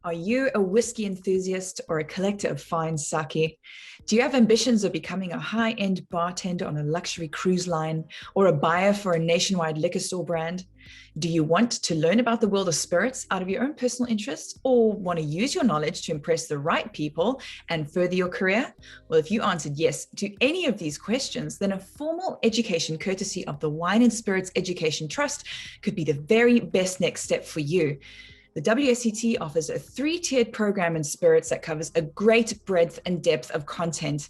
Are you a whiskey enthusiast or a collector of fine sake? Do you have ambitions of becoming a high-end bartender on a luxury cruise line or a buyer for a nationwide liquor store brand? Do you want to learn about the world of spirits out of your own personal interest, or want to use your knowledge to impress the right people and further your career? Well, if you answered yes to any of these questions, then a formal education courtesy of the Wine and Spirits Education Trust could be the very best next step for you. The WSET offers a 3-tiered program in spirits that covers a great breadth and depth of content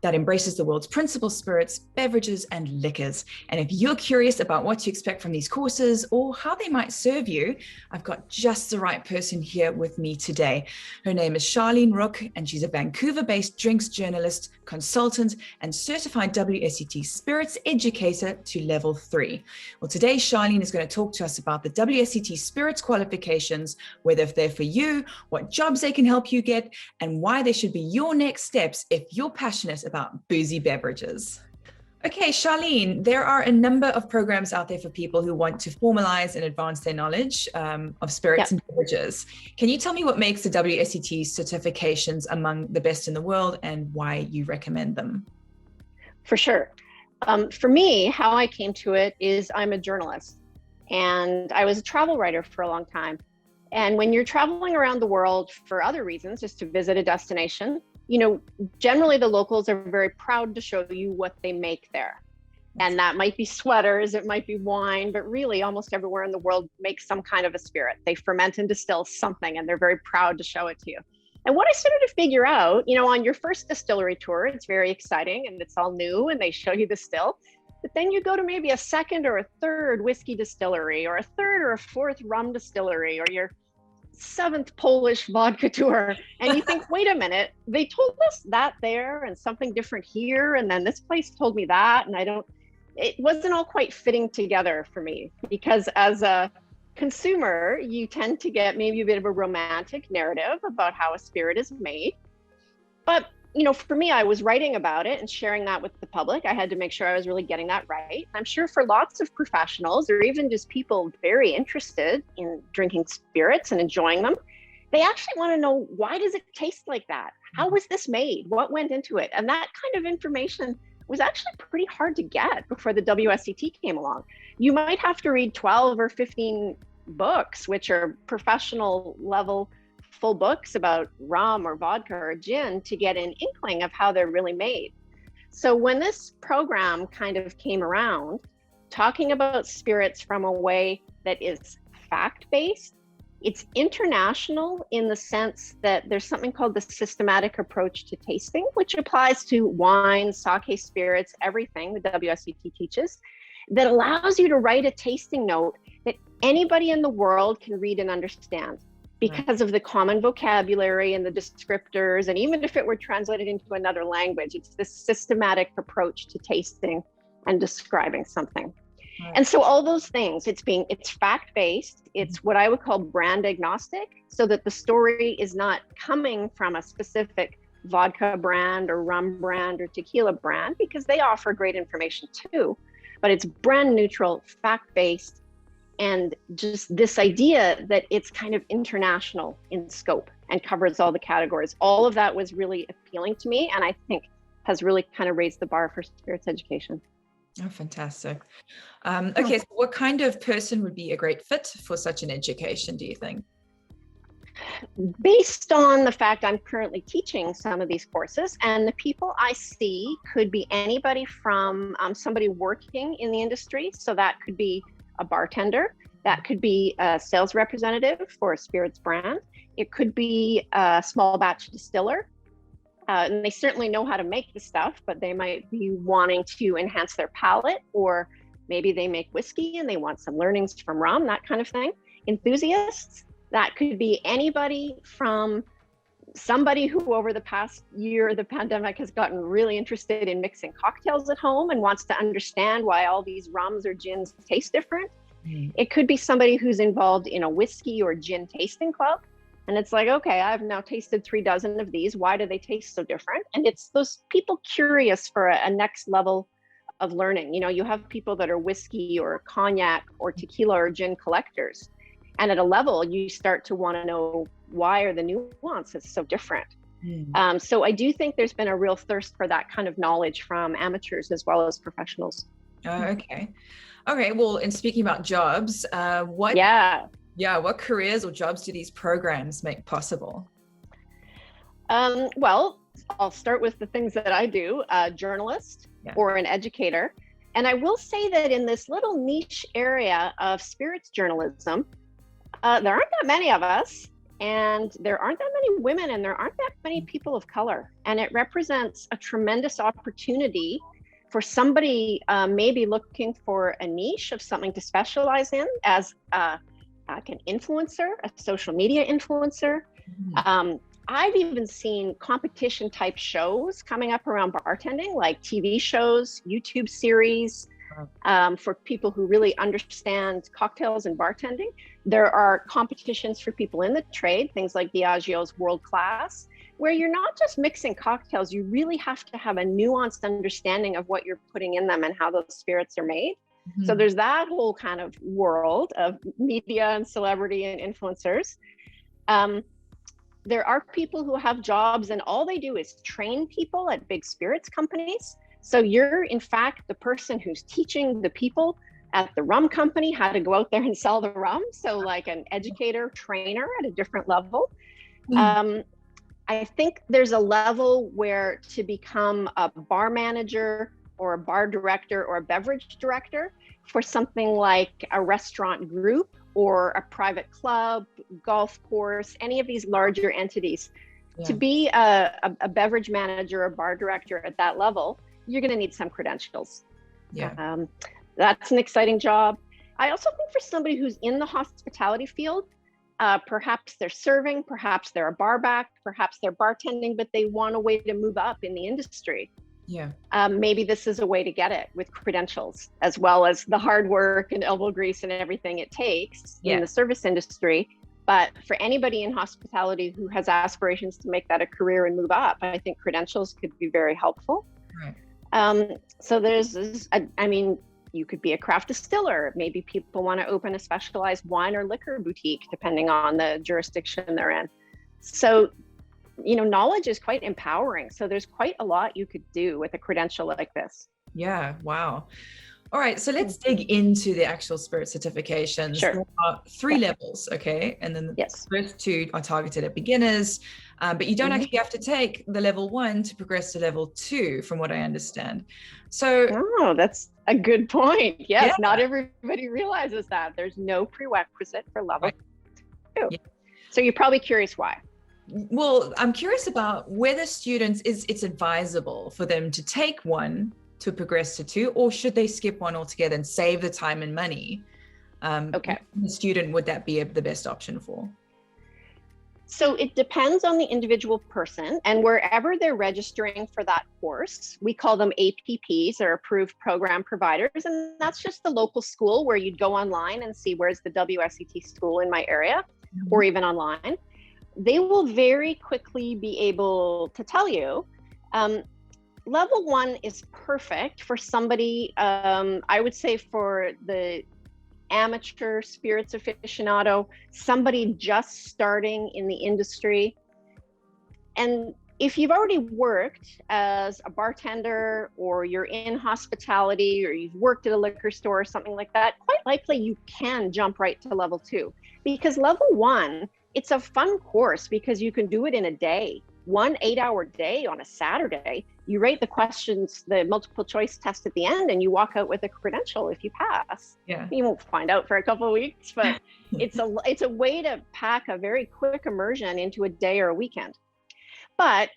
that embraces the world's principal spirits, beverages, and liquors. And if you're curious about what to expect from these courses or how they might serve you, I've got just the right person here with me today. Her name is Charlene Rook, and she's a Vancouver-based drinks journalist, consultant, and certified WSET spirits educator to level 3. Well, today, Charlene is going to talk to us about the WSET spirits qualifications, whether they're for you, what jobs they can help you get, and why they should be your next steps if you're passionate about boozy beverages. Okay, Charlene, there are a number of programs out there for people who want to formalize and advance their knowledge of spirits and beverages. Can you tell me what makes the WSET certifications among the best in the world and why you recommend them? For sure. For me, how I came to it is I'm a journalist and I was a travel writer for a long time. And when you're traveling around the world for other reasons, just to visit a destination, generally the locals are very proud to show you what they make there. And that might be sweaters, it might be wine, but really almost everywhere in the world makes some kind of a spirit. They ferment and distill something and they're very proud to show it to you. And what I started to figure out, on your first distillery tour, it's very exciting and it's all new and they show you the still. But then you go to maybe a second or a third whiskey distillery or a third or a fourth rum distillery or your 7th Polish vodka tour. And you think, wait a minute, they told us that there and something different here. And then this place told me that. And it wasn't all quite fitting together for me because as a consumer, you tend to get maybe a bit of a romantic narrative about how a spirit is made. But for me, I was writing about it and sharing that with the public. I had to make sure I was really getting that right. I'm sure for lots of professionals or even just people very interested in drinking spirits and enjoying them, they actually want to know, why does it taste like that? How was this made? What went into it? And that kind of information was actually pretty hard to get before the WSET came along. You might have to read 12 or 15 books, which are professional level full books about rum or vodka or gin to get an inkling of how they're really made. So when this program kind of came around, talking about spirits from a way that is fact-based, it's international in the sense that there's something called the systematic approach to tasting, which applies to wine, sake, spirits, everything the WSET teaches, that allows you to write a tasting note that anybody in the world can read and understand, because of the common vocabulary and the descriptors. And even if it were translated into another language, it's this systematic approach to tasting and describing something. Right. And so all those things, it's fact-based, it's what I would call brand agnostic, so that the story is not coming from a specific vodka brand or rum brand or tequila brand, because they offer great information too, but it's brand neutral, fact-based, and just this idea that it's kind of international in scope and covers all the categories. All of that was really appealing to me, and I think has really kind of raised the bar for spirits education. Oh, fantastic. Okay, so what kind of person would be a great fit for such an education, do you think? Based on the fact I'm currently teaching some of these courses, and the people I see could be anybody from somebody working in the industry, so that could be a bartender, that could be a sales representative for a spirits brand, it could be a small batch distiller, and they certainly know how to make the stuff, but they might be wanting to enhance their palate, or maybe they make whiskey and they want some learnings from rum, that kind of thing. Enthusiasts, that could be anybody from somebody who over the past year, the pandemic, has gotten really interested in mixing cocktails at home and wants to understand why all these rums or gins taste different. It could be somebody who's involved in a whiskey or gin tasting club. And it's like, okay, I've now tasted 3 dozen of these. Why do they taste so different? And it's those people curious for a next level of learning. You have people that are whiskey or cognac or tequila or gin collectors. And at a level, you start to want to know, why are the nuances so different? So I do think there's been a real thirst for that kind of knowledge from amateurs as well as professionals. Oh, okay. Okay. Well, and speaking about jobs, what careers or jobs do these programs make possible? Well, I'll start with the things that I do, a journalist or an educator. And I will say that in this little niche area of spirits journalism, there aren't that many of us, and there aren't that many women, and there aren't that many people of color. And it represents a tremendous opportunity for somebody maybe looking for a niche of something to specialize in as like an influencer, a social media influencer. I've even seen competition type shows coming up around bartending, like TV shows, YouTube series, for people who really understand cocktails and bartending. There are competitions for people in the trade, things like Diageo's World Class, where you're not just mixing cocktails, you really have to have a nuanced understanding of what you're putting in them and how those spirits are made. So there's that whole kind of world of media and celebrity and influencers. There are people who have jobs and all they do is train people at big spirits companies. So you're in fact the person who's teaching the people at the rum company how to go out there and sell the rum. So like an educator, trainer at a different level. I think there's a level where to become a bar manager or a bar director or a beverage director for something like a restaurant group or a private club, golf course, any of these larger entities. To be a beverage manager or bar director at that level, you're going to need some credentials. That's an exciting job. I also think for somebody who's in the hospitality field, perhaps they're serving, perhaps they're a bar back, perhaps they're bartending, but they want a way to move up in the industry. Maybe this is a way to get it with credentials, as well as the hard work and elbow grease and everything it takes in the service industry. But for anybody in hospitality who has aspirations to make that a career and move up, I think credentials could be very helpful. So there's this, I mean, you could be a craft distiller. Maybe people want to open a specialized wine or liquor boutique, depending on the jurisdiction they're in. So, you know, knowledge is quite empowering. So there's quite a lot you could do with a credential like this. Yeah. Wow. All right. So let's dig into the actual spirit certifications. Sure. There are 3 levels. Okay. And then the first 2 are targeted at beginners, but you don't actually have to take the level 1 to progress to level 2, from what I understand. So, that's a good point. Yes. Not everybody realizes that there's no prerequisite for level 2. So you're probably curious why. Well, I'm curious about whether students, it's advisable for them to take 1 to progress to 2, or should they skip 1 altogether and save the time and money? The student, would that be the best option for? So it depends on the individual person, and wherever they're registering for that course, we call them APPs, or approved program providers. And that's just the local school where you'd go online and see where's the WSET school in my area, or even online. They will very quickly be able to tell you, level 1 is perfect for somebody, I would say for the amateur spirits aficionado, somebody just starting in the industry. And if you've already worked as a bartender, or you're in hospitality, or you've worked at a liquor store or something like that, quite likely you can jump right to level 2. Because level 1, it's a fun course because you can do it in a day, 1 8-hour day on a Saturday. You rate the questions, the multiple choice test at the end, and you walk out with a credential if you pass. You won't find out for a couple of weeks, but it's a way to pack a very quick immersion into a day or a weekend. But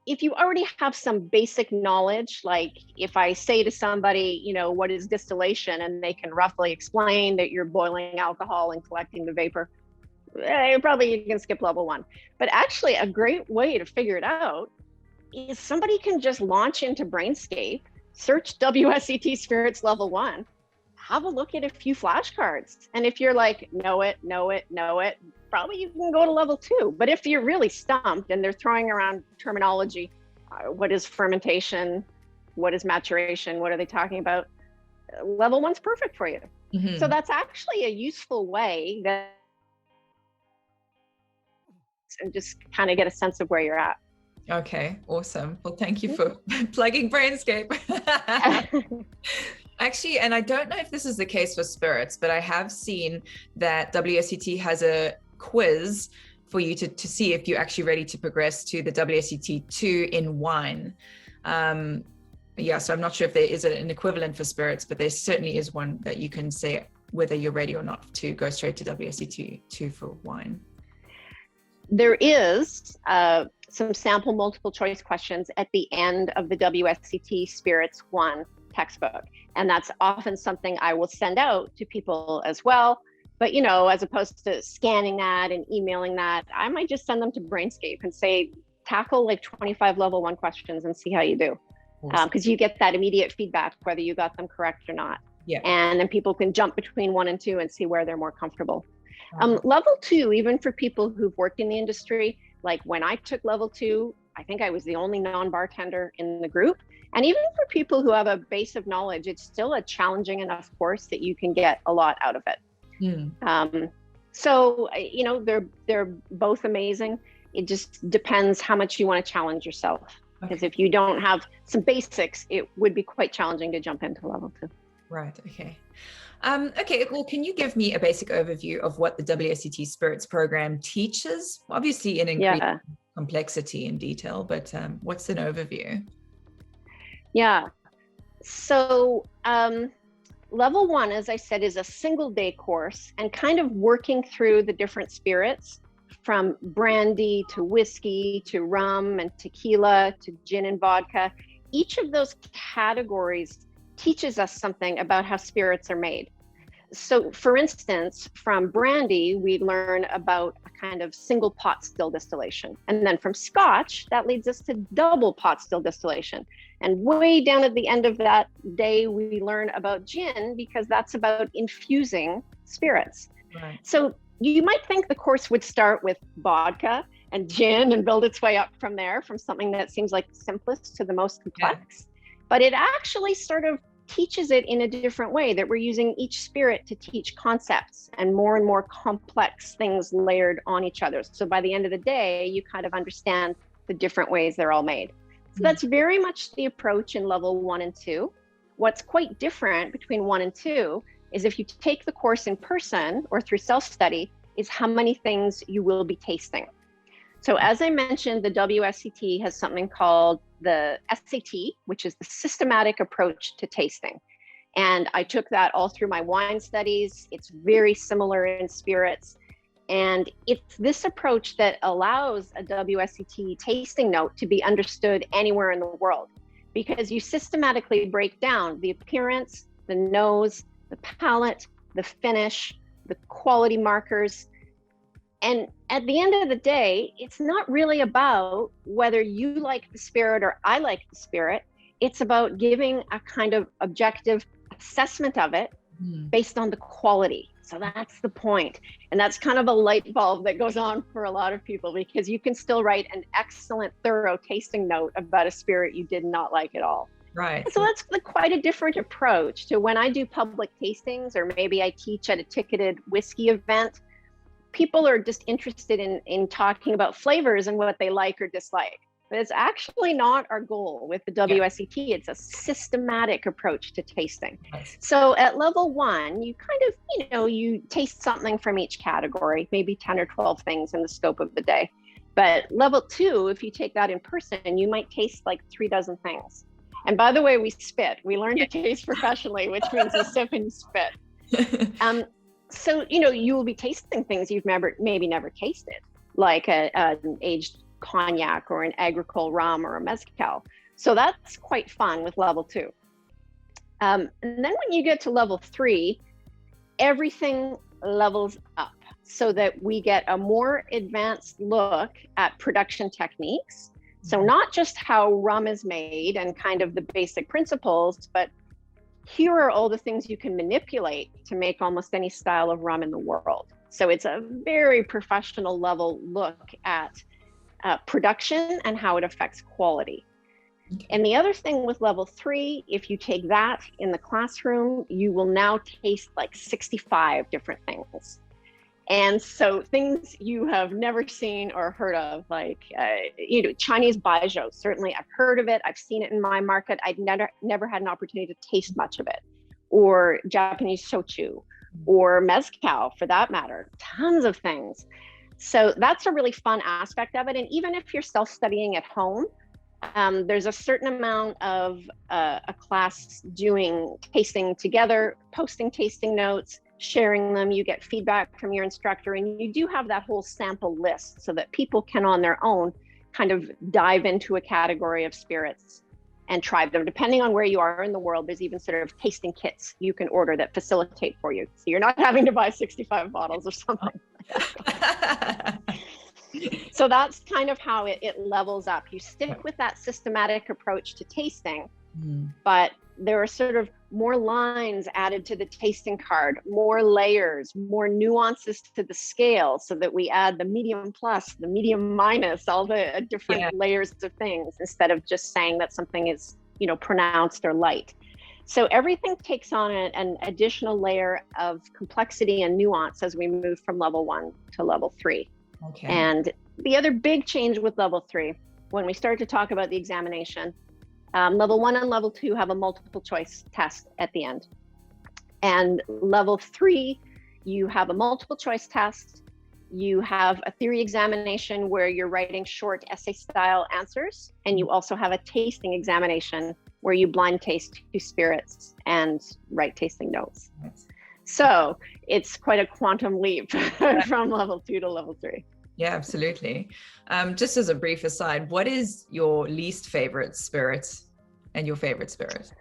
if you already have some basic knowledge, like if I say to somebody, you know, what is distillation, and they can roughly explain that you're boiling alcohol and collecting the vapor, probably you can skip level 1. But actually a great way to figure it out is somebody can just launch into Brainscape, search WSET Spirits level 1, have a look at a few flashcards. And if you're like, know it, probably you can go to level 2. But if you're really stumped and they're throwing around terminology, what is fermentation? What is maturation? What are they talking about? Level 1's perfect for you. So that's actually a useful way that and just kind of get a sense of where you're at. Okay, awesome. Well, thank you for plugging Brainscape. Actually, and I don't know if this is the case for spirits, but I have seen that WSET has a quiz for you to see if you're actually ready to progress to the WSET 2 in wine. Yeah, so I'm not sure if there is an equivalent for spirits, but there certainly is one that you can say whether you're ready or not to go straight to WSET 2 for wine. There is some sample multiple choice questions at the end of the WSET Spirits 1 textbook. And that's often something I will send out to people as well. But, you know, as opposed to scanning that and emailing that, I might just send them to Brainscape and say, tackle like 25 level 1 questions and see how you do. Because you get that immediate feedback, whether you got them correct or not. Yeah. And then people can jump between 1 and 2 and see where they're more comfortable. Level 2, even for people who've worked in the industry, like when I took level 2, I think I was the only non-bartender in the group. And even for people who have a base of knowledge, it's still a challenging enough course that you can get a lot out of it. So, you know, they're both amazing. It just depends how much you want to challenge yourself. Because if you don't have some basics, it would be quite challenging to jump into level 2. Right. Okay. Okay. Well, can you give me a basic overview of what the WSET Spirits program teaches? Obviously, in increased complexity and detail, but what's an overview? Yeah. So level 1, as I said, is a single day course and kind of working through the different spirits, from brandy to whiskey to rum and tequila to gin and vodka. Each of those categories teaches us something about how spirits are made. So for instance, from brandy, we learn about a kind of single pot still distillation. And then from Scotch, that leads us to double pot still distillation. And way down at the end of that day, we learn about gin, because that's about infusing spirits. Right. So you might think the course would start with vodka and gin and build its way up from there, from something that seems like simplest to the most complex. But it actually sort of teaches it in a different way, that we're using each spirit to teach concepts and more complex things layered on each other. So by the end of the day, you kind of understand the different ways they're all made. So that's very much the approach in level 1 and 2. What's quite different between 1 and 2 is if you take the course in person or through self-study, is how many things you will be tasting. So as I mentioned, the WSET has something called the SAT, which is the systematic approach to tasting. And I took that all through my wine studies. It's very similar in spirits. And it's this approach that allows a WSET tasting note to be understood anywhere in the world, because you systematically break down the appearance, the nose, the palate, the finish, the quality markers. And at the end of the day, it's not really about whether you like the spirit or I like the spirit. It's about giving a kind of objective assessment of it based on the quality. So that's the point. And that's kind of a light bulb that goes on for a lot of people, because you can still write an excellent, thorough tasting note about a spirit you did not like at all. Right. So that's quite a different approach to when I do public tastings, or maybe I teach at a ticketed whiskey event. People are just interested in talking about flavors and what they like or dislike. But it's actually not our goal with the WSET. It's a systematic approach to tasting. Nice. So at level 1, you kind of, you taste something from each category, maybe 10 or 12 things in the scope of the day. But level 2, if you take that in person, you might taste like 3 dozen things. And by the way, we spit. We learn to taste professionally, which means you sip and you spit. So, you will be tasting things you've maybe never tasted, like an aged cognac or an agricole rum or a mezcal. So that's quite fun with level 2. And then when you get to level 3, everything levels up so that we get a more advanced look at production techniques. So not just how rum is made and kind of the basic principles, but here are all the things you can manipulate to make almost any style of rum in the world. So it's a very professional level look at production and how it affects quality. Okay. And the other thing with level 3, if you take that in the classroom, you will now taste like 65 different things. And so things you have never seen or heard of, like, Chinese baijiu, certainly I've heard of it. I've seen it in my market. I'd never had an opportunity to taste much of it. Or Japanese shochu, or mezcal for that matter, tons of things. So that's a really fun aspect of it. And even if you're self-studying at home, there's a certain amount of a class doing tasting together, posting tasting notes, sharing them. You get feedback from your instructor, and you do have that whole sample list so that people can on their own kind of dive into a category of spirits and try them. Depending on where you are in the world, there's even sort of tasting kits you can order that facilitate for you. So you're not having to buy 65 bottles or something. So that's kind of how it levels up. You stick with that systematic approach to tasting, but there are sort of more lines added to the tasting card, more layers, more nuances to the scale, so that we add the medium plus, the medium minus, all the different layers of things, instead of just saying that something is, pronounced or light. So everything takes on an additional layer of complexity and nuance as we move from level 1 to level 3. Okay. And the other big change with level 3, when we start to talk about the examination, level 1 and level 2 have a multiple choice test at the end. And level 3, you have a multiple choice test. You have a theory examination where you're writing short essay style answers. And you also have a tasting examination where you blind taste 2 spirits and write tasting notes. So it's quite a quantum leap from level 2 to level 3. Yeah, absolutely. Just as a brief aside, what is your least favorite spirit and your favorite spirit?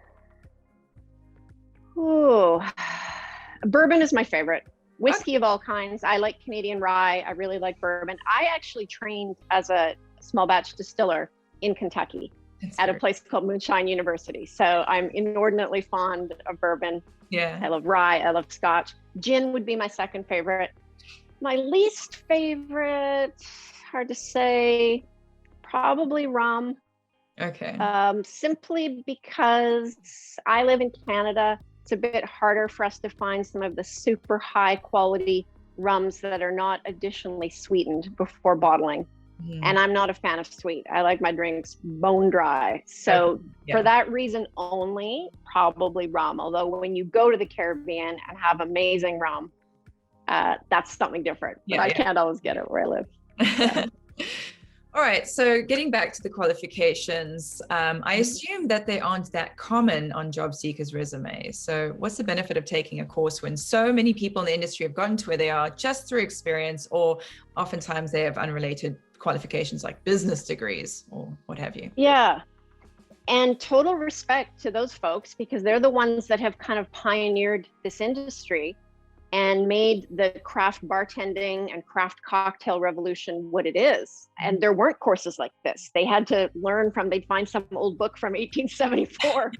Oh, bourbon is my favorite. Whiskey of all kinds. I like Canadian rye. I really like bourbon. I actually trained as a small batch distiller in Kentucky at a place called Moonshine University. So I'm inordinately fond of bourbon. Yeah. I love rye. I love scotch. Gin would be my second favorite. My least favorite, hard to say, probably rum. Okay. Simply because I live in Canada. It's a bit harder for us to find some of the super high quality rums that are not additionally sweetened before bottling. And I'm not a fan of sweet. I like my drinks bone dry. So for that reason only, probably rum. Although when you go to the Caribbean and have amazing rum, that's something different. But I can't always get it where I live. All right. So getting back to the qualifications, I assume that they aren't that common on job seekers' resumes. So what's the benefit of taking a course when so many people in the industry have gotten to where they are just through experience, or oftentimes they have unrelated qualifications like business degrees or what have you? Yeah. And total respect to those folks, because they're the ones that have kind of pioneered this industry and made the craft bartending and craft cocktail revolution what it is. And there weren't courses like this. They had to learn from, they'd find some old book from 1874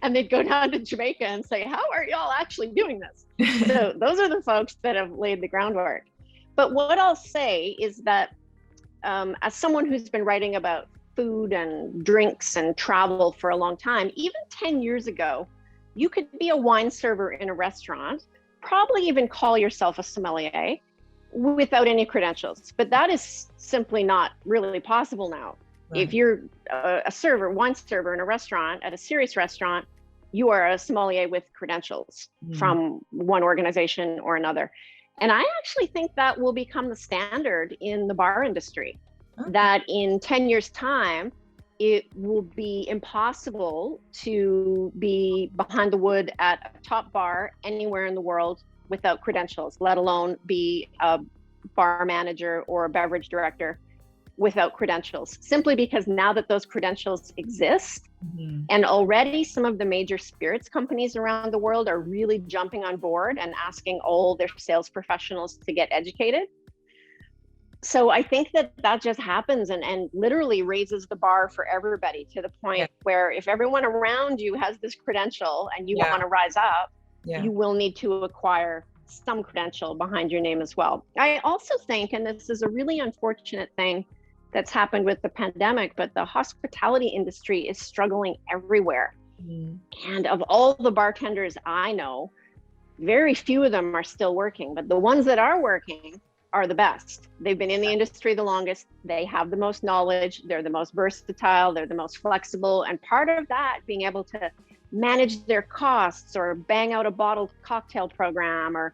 and they'd go down to Jamaica and say, how are y'all actually doing this? So those are the folks that have laid the groundwork. But what I'll say is that as someone who's been writing about food and drinks and travel for a long time, even 10 years ago, you could be a wine server in a restaurant, probably even call yourself a sommelier without any credentials. But that is simply not really possible now. Right. If you're a server, wine server in a restaurant, at a serious restaurant, you are a sommelier with credentials from one organization or another. And I actually think that will become the standard in the bar industry, that in 10 years' time, it will be impossible to be behind the wood at a top bar anywhere in the world without credentials, let alone be a bar manager or a beverage director without credentials, simply because now that those credentials exist, and already some of the major spirits companies around the world are really jumping on board and asking all their sales professionals to get educated. So I think that just happens and literally raises the bar for everybody, to the point where if everyone around you has this credential and you want to rise up, you will need to acquire some credential behind your name as well. I also think, and this is a really unfortunate thing that's happened with the pandemic, but the hospitality industry is struggling everywhere. And of all the bartenders I know, Very few of them are still working, but the ones that are working are the best. They've been in the industry the longest. They have the most knowledge. They're the most versatile. They're the most flexible. And part of that, being able to manage their costs or bang out a bottled cocktail program or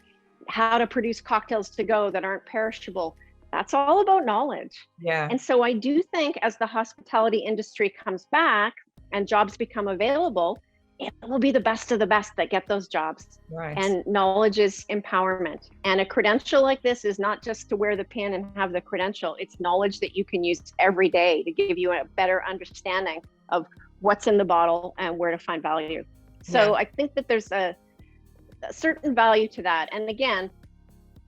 how to produce cocktails to go that aren't perishable, that's all about knowledge. Yeah. And so I do think as the hospitality industry comes back and jobs become available, it will be the best of the best that get those jobs. Right. And knowledge is empowerment. And a credential like this is not just to wear the pin and have the credential. It's knowledge that you can use every day to give you a better understanding of what's in the bottle and where to find value. So I think that there's a certain value to that. And again,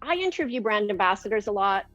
I interview brand ambassadors a lot.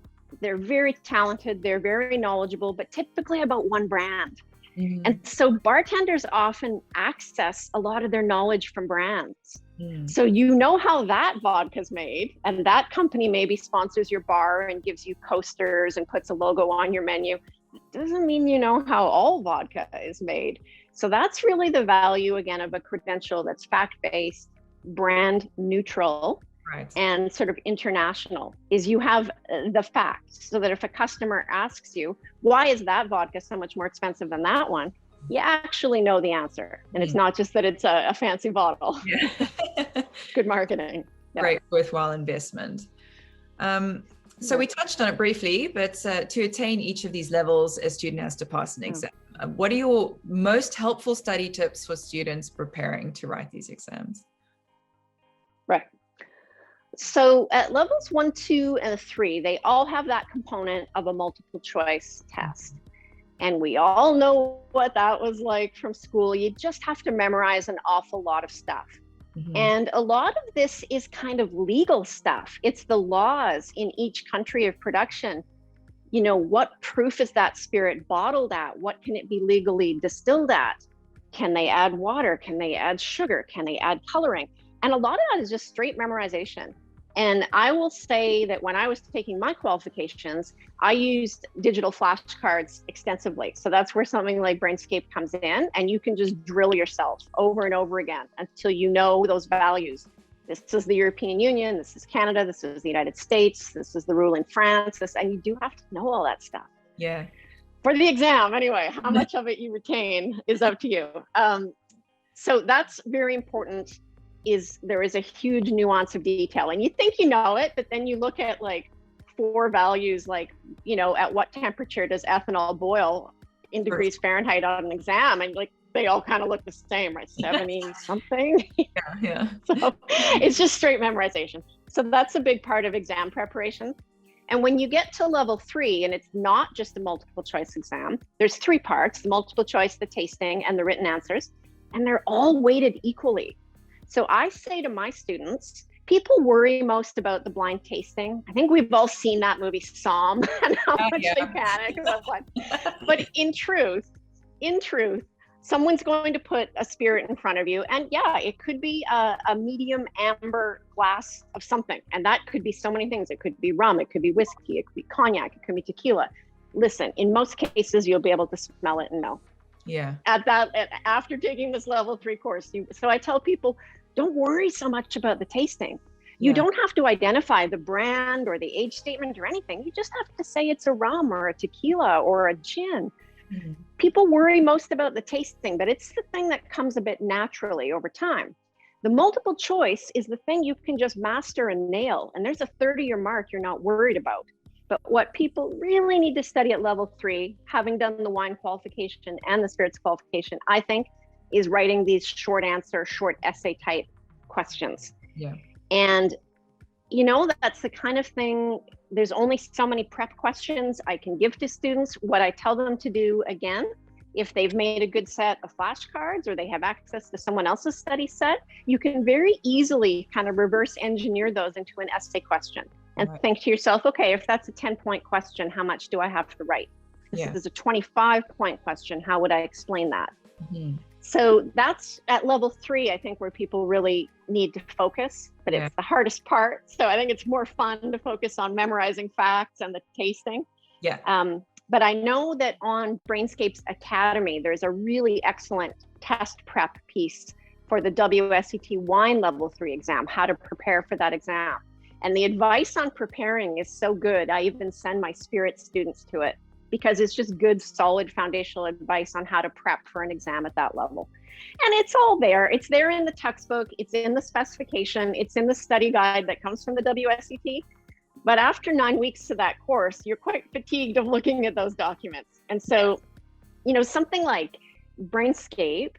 They're very talented, they're very knowledgeable, but typically about one brand. Mm. And so bartenders often access a lot of their knowledge from brands. Mm. So you know how that vodka's made, and that company maybe sponsors your bar and gives you coasters and puts a logo on your menu. It doesn't mean you know how all vodka is made. So that's really the value, again, of a credential that's fact-based, brand neutral, right, and sort of international, is you have the facts, so that if a customer asks you, why is that vodka so much more expensive than that one? You actually know the answer. And it's not just that it's a fancy bottle. Yeah. Good marketing. Yeah. Great, worthwhile investment. So we touched on it briefly, but to attain each of these levels, a student has to pass an exam. What are your most helpful study tips for students preparing to write these exams? Right. So at levels 1, 2, and 3, they all have that component of a multiple choice test. And we all know what that was like from school. You just have to memorize an awful lot of stuff. Mm-hmm. And a lot of this is kind of legal stuff. It's the laws in each country of production. You know, what proof is that spirit bottled at? What can it be legally distilled at? Can they add water? Can they add sugar? Can they add coloring? And a lot of that is just straight memorization. And I will say that when I was taking my qualifications, I used digital flashcards extensively. So that's where something like Brainscape comes in, and you can just drill yourself over and over again until you know those values. This is the European Union, this is Canada, this is the United States, this is the rule in France, and you do have to know all that stuff. Yeah. For the exam, anyway, how much of it you retain is up to you. So that's very important. There is a huge nuance of detail, and you think you know it, but then you look at like 4 values, like, you know, at what temperature does ethanol boil in degrees Fahrenheit on an exam, and like they all kind of look the same, right? 70 something. Yeah. So it's just straight memorization. So that's a big part of exam preparation. And when you get to level 3, and it's not just a multiple choice exam, there's 3 parts: the multiple choice, the tasting, and the written answers, and they're all weighted equally. So I say to my students, people worry most about the blind tasting. I think we've all seen that movie Somm and how much they panic about blind. But in truth, someone's going to put a spirit in front of you. And yeah, it could be a medium amber glass of something. And that could be so many things. It could be rum, it could be whiskey, it could be cognac, it could be tequila. Listen, in most cases, you'll be able to smell it and know. Yeah. After taking this level 3 course. So I tell people, don't worry so much about the tasting. You don't have to identify the brand or the age statement or anything. You just have to say it's a rum or a tequila or a gin. Mm-hmm. People worry most about the tasting, but it's the thing that comes a bit naturally over time. The multiple choice is the thing you can just master and nail. And there's a 30-year mark you're not worried about. But what people really need to study at level 3, having done the wine qualification and the spirits qualification, I think, is writing these short answer, short essay type questions. Yeah. And, you know, that's the kind of thing, there's only so many prep questions I can give to students. What I tell them to do, again, if they've made a good set of flashcards or they have access to someone else's study set, you can very easily kind of reverse engineer those into an essay question and think to yourself, okay, if that's a 10-point question, how much do I have to write? If this is a 25-point question, how would I explain that? Mm-hmm. So that's at level 3, I think, where people really need to focus, but it's the hardest part. So I think it's more fun to focus on memorizing facts and the tasting. Yeah. But I know that on Brainscape's Academy, there's a really excellent test prep piece for the WSET wine level 3 exam, how to prepare for that exam. And the advice on preparing is so good. I even send my spirit students to it because it's just good, solid foundational advice on how to prep for an exam at that level. And it's all there. It's there in the textbook. It's in the specification. It's in the study guide that comes from the WSET. But after 9 weeks of that course, you're quite fatigued of looking at those documents. And so, you know, something like Brainscape,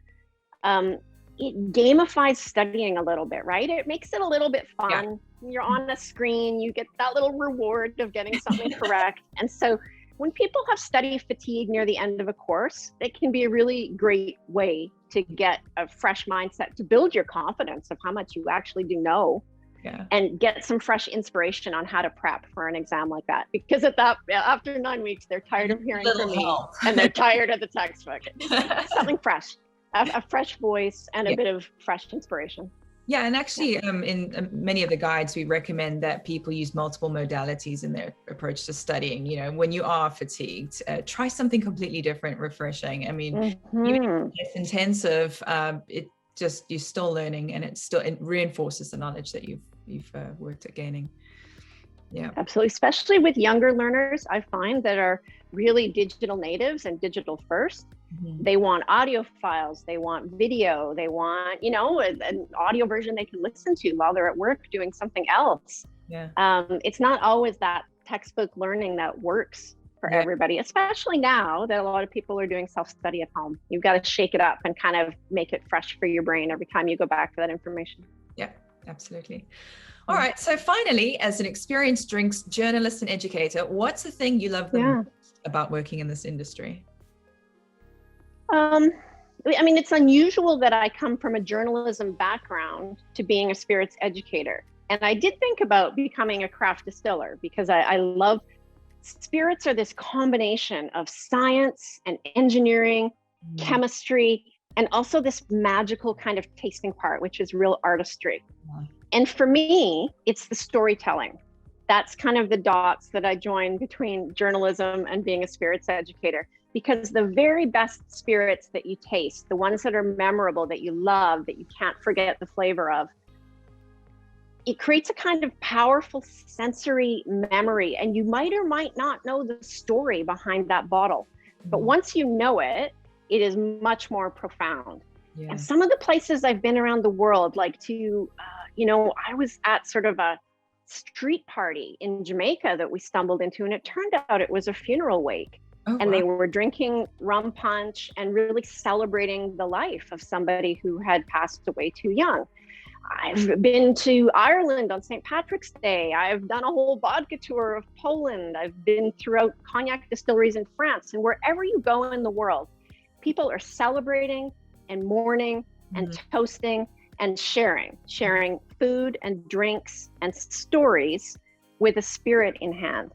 it gamifies studying a little bit, right? It makes it a little bit fun. Yeah. You're on a screen, you get that little reward of getting something correct. And so when people have study fatigue near the end of a course, it can be a really great way to get a fresh mindset, to build your confidence of how much you actually do know. Yeah. And get some fresh inspiration on how to prep for an exam like that. Because after 9 weeks, they're tired of hearing from me and they're tired of the textbook. Something fresh, a fresh voice and a bit of fresh inspiration. Yeah, and actually in many of the guides, we recommend that people use multiple modalities in their approach to studying. You know, when you are fatigued, try something completely different, refreshing. I mean, even less intensive, you're still learning, and it reinforces the knowledge that you've worked at gaining. Yeah, absolutely. Especially with younger learners, I find that are really digital natives and digital first. Mm-hmm. They want audio files, they want video, they want, you know, an audio version they can listen to while they're at work doing something else. Yeah. It's not always that textbook learning that works for everybody, especially now that a lot of people are doing self-study at home. You've got to shake it up and kind of make it fresh for your brain every time you go back to that information. Yeah, absolutely. All right. So finally, as an experienced drinks journalist and educator, what's the thing you love the most about working in this industry? I mean, it's unusual that I come from a journalism background to being a spirits educator. And I did think about becoming a craft distiller because I love spirits are this combination of science and engineering, chemistry, and also this magical kind of tasting part, which is real artistry. And for me, it's the storytelling. That's kind of the dots that I join between journalism and being a spirits educator, because the very best spirits that you taste, the ones that are memorable, that you love, that you can't forget the flavor of, it creates a kind of powerful sensory memory, and you might or might not know the story behind that bottle. But once you know it, it is much more profound. Yeah. And some of the places I've been around the world, like I was at sort of a street party in Jamaica that we stumbled into, and it turned out it was a funeral wake. Oh, and they were drinking rum punch and really celebrating the life of somebody who had passed away too young. I've been to Ireland on St. Patrick's Day. I've done a whole vodka tour of Poland. I've been throughout cognac distilleries in France. And wherever you go in the world, people are celebrating and mourning and toasting and sharing food and drinks and stories with a spirit in hand.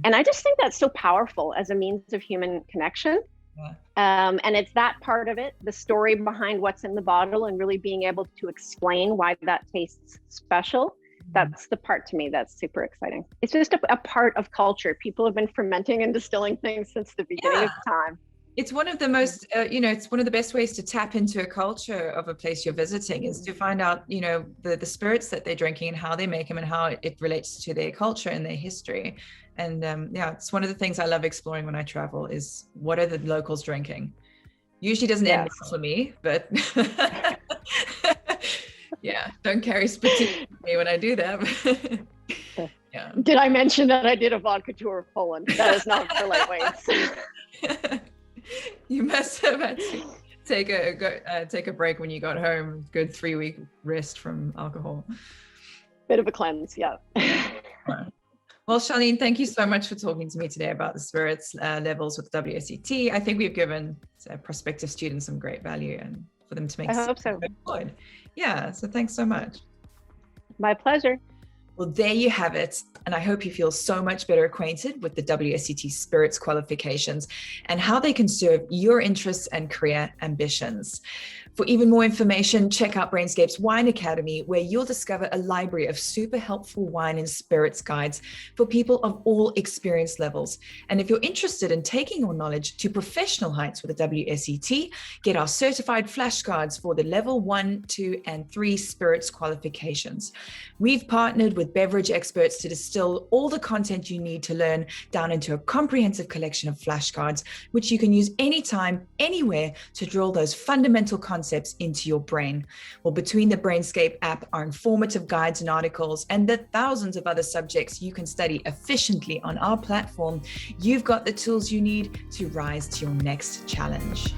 And I just think that's so powerful as a means of human connection. Yeah. And it's that part of it, the story behind what's in the bottle and really being able to explain why that tastes special. That's the part to me that's super exciting. It's just a part of culture. People have been fermenting and distilling things since the beginning of time. It's one of the most, it's one of the best ways to tap into a culture of a place you're visiting is to find out, the spirits that they're drinking and how they make them and how it relates to their culture and their history. And it's one of the things I love exploring when I travel is what are the locals drinking? Usually doesn't end well for me, but don't carry spitting with me when I do that. Yeah. Did I mention that I did a vodka tour of Poland? That is not for lightweights. You must have had to take a break when you got home. Good 3-week rest from alcohol. Bit of a cleanse, yeah. Well, Charlene, thank you so much for talking to me today about the spirits levels with WSET. I think we've given prospective students some great value and for them to make. I hope so. Yeah, so thanks so much. My pleasure. Well, there you have it. And I hope you feel so much better acquainted with the WSET Spirits qualifications and how they can serve your interests and career ambitions. For even more information, check out Brainscape's Wine Academy, where you'll discover a library of super helpful wine and spirits guides for people of all experience levels. And if you're interested in taking your knowledge to professional heights with the WSET, get our certified flashcards for the level 1, 2, and 3 spirits qualifications. We've partnered with beverage experts to distill all the content you need to learn down into a comprehensive collection of flashcards, which you can use anytime, anywhere to drill those fundamental concepts into your brain. Well, between the Brainscape app, our informative guides and articles, and the thousands of other subjects you can study efficiently on our platform, you've got the tools you need to rise to your next challenge.